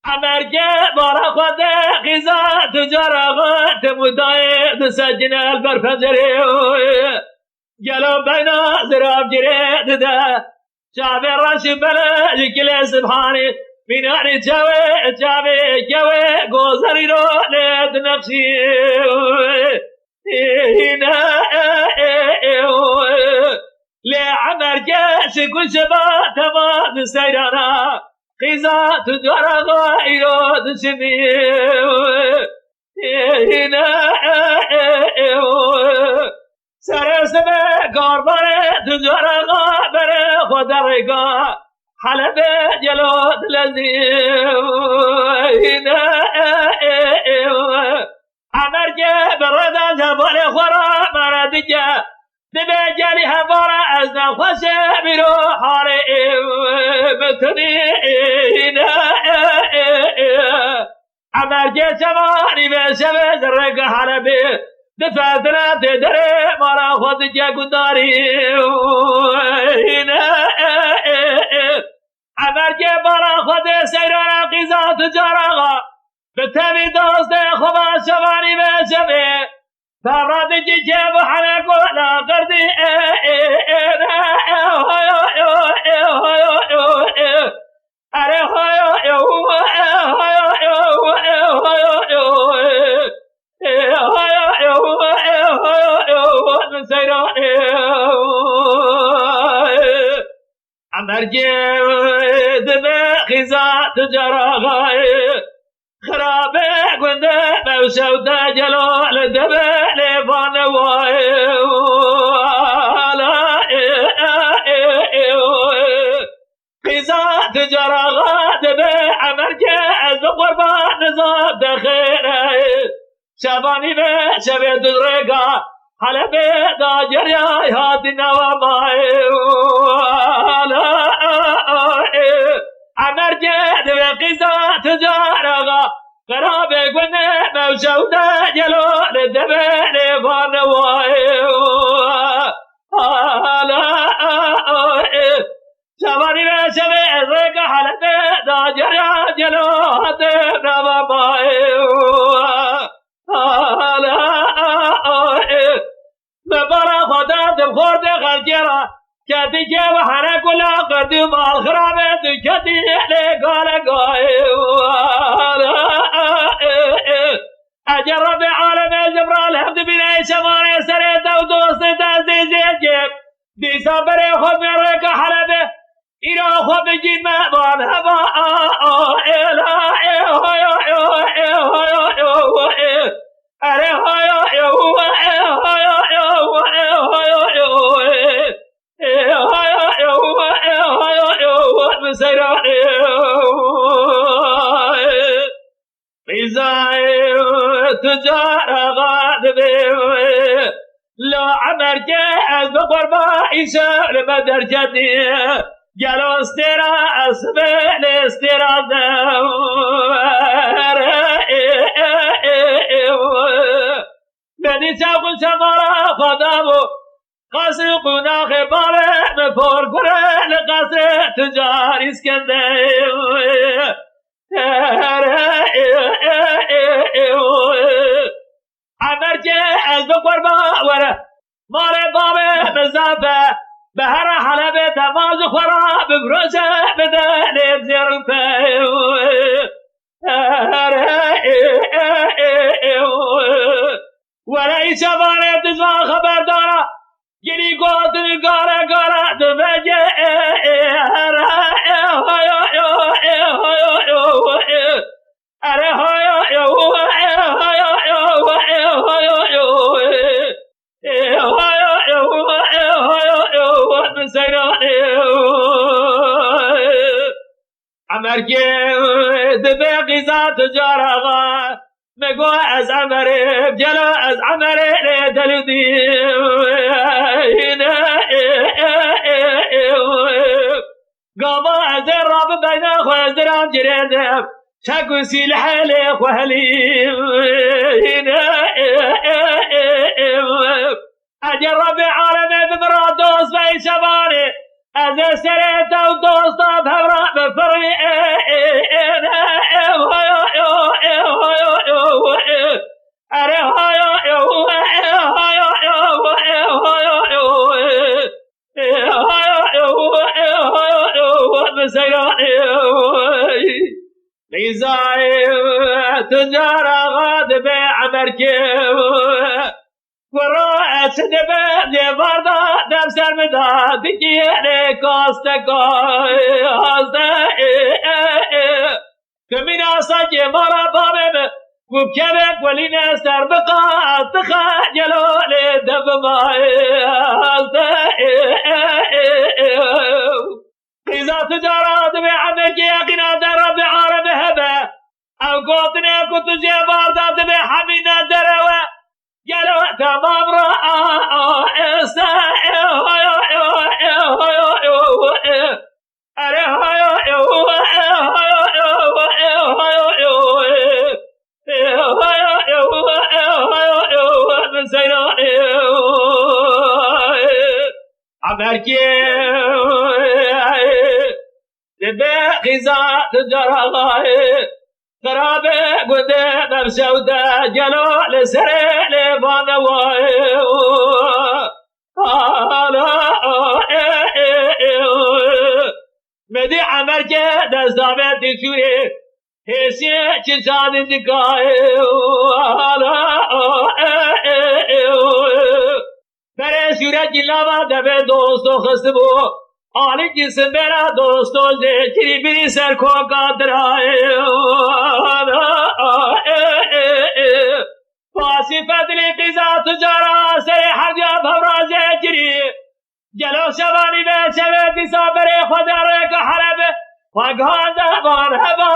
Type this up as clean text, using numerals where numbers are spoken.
امرگه بارا خود غذا تجارت مداید سجن البرفجره گلو بینا زراب جرید ده شعب رش بلد کل سبحانی بینانی چاوه گوه گوزری رو لید نفسی لعمرگه شکل شبا تمام سیرانا خیزا تجارا غایرو دشمی سرسم کاربار تجارا غابر خود رگا حلب جلوت لذیم امرگه برده جبال خورا مردگه دبه جلی هوارا از نخوش بیرو حال بتونی امرگه جوانی به شب زرگ حلبه دفترات دره مارا خود جگوداری امرگه مارا خود سیران قیزا تجارا به تمی دوست خوبا شوانی به شبه فراد جیجه و حنه کولا کردی اره امرگه دبه خیزا تجارا خرابه گنده موشوده جلال دبه لیوان خیزا تجارا دبه امرگه از قربان نزاد دخیره شبانی به شب درگا حلبه دا جریای هاتی نوامای امرگه دبه قیزا تجارا قراب گنه موشوده جلال دبه لیوان شبانی به شب درگا حلبه دا جریای جلال نوامای ببارا خدا دل خورد خلقیرا کتی که و حنه کلا قردی مال خرابه تو کتی لگال گای اجر رب عالم جبرال حمد بینه شمانه سره دو دوست تازیزی جب دیسا بره خود میره که حلبه اینا خود بجید مهمان هوا اره تجارة غادبه لو عمرك از بقربا عيشة لمدر جدي قالوا استرا اسبل استرا بني تاقل شمارا خدامو قاسي قناخ باره مفور قره لقاسي تجار اسكنده عمرك از بقربا وره مال بابه مزافه به هر حلبه تماز خورا بفروشه بدهنه زرفه ولی شبانه تزوا خبردارا گری گوزن گاره گاره دمجه عمرك دبي قيزات جارغا مگو از عمره جلا از عمره دلدی قاما از راب بین خوز درام جرده شکو سیل حالی خوهلی اجر رب عالم ببرا دوست بی شبانه از سرت و دوستا ببرا بفرمی قیزای تجار آغاد به عمر که ورا چه به دیوار دا دم سر مدا دیگه کاستگاه آسته کمین آسا که مارا بابه وبكذا ولينا سر بقات خجلوا لدب ما إذا تجارات بعمك يقنا درب عرب هبه أو قوتنا كنت جبار ذات بحمينا دروا قالوا تمام غذاء تجرى خرابه قده برشوده جلو لسره لبانوه مدي عمر که دستابه تشوی حسی چشان دکای بره شورت جلاوه دبه دوستو خستبو آلی جسم برا دوستو زیچری بری سر کو قادرائے فاسی فدلی قیزا تجارا سر ہر جا بھورا زیچری جلو شوانی بے شوی دیسا برے خدا رے کا حرب وگان دبان ہوا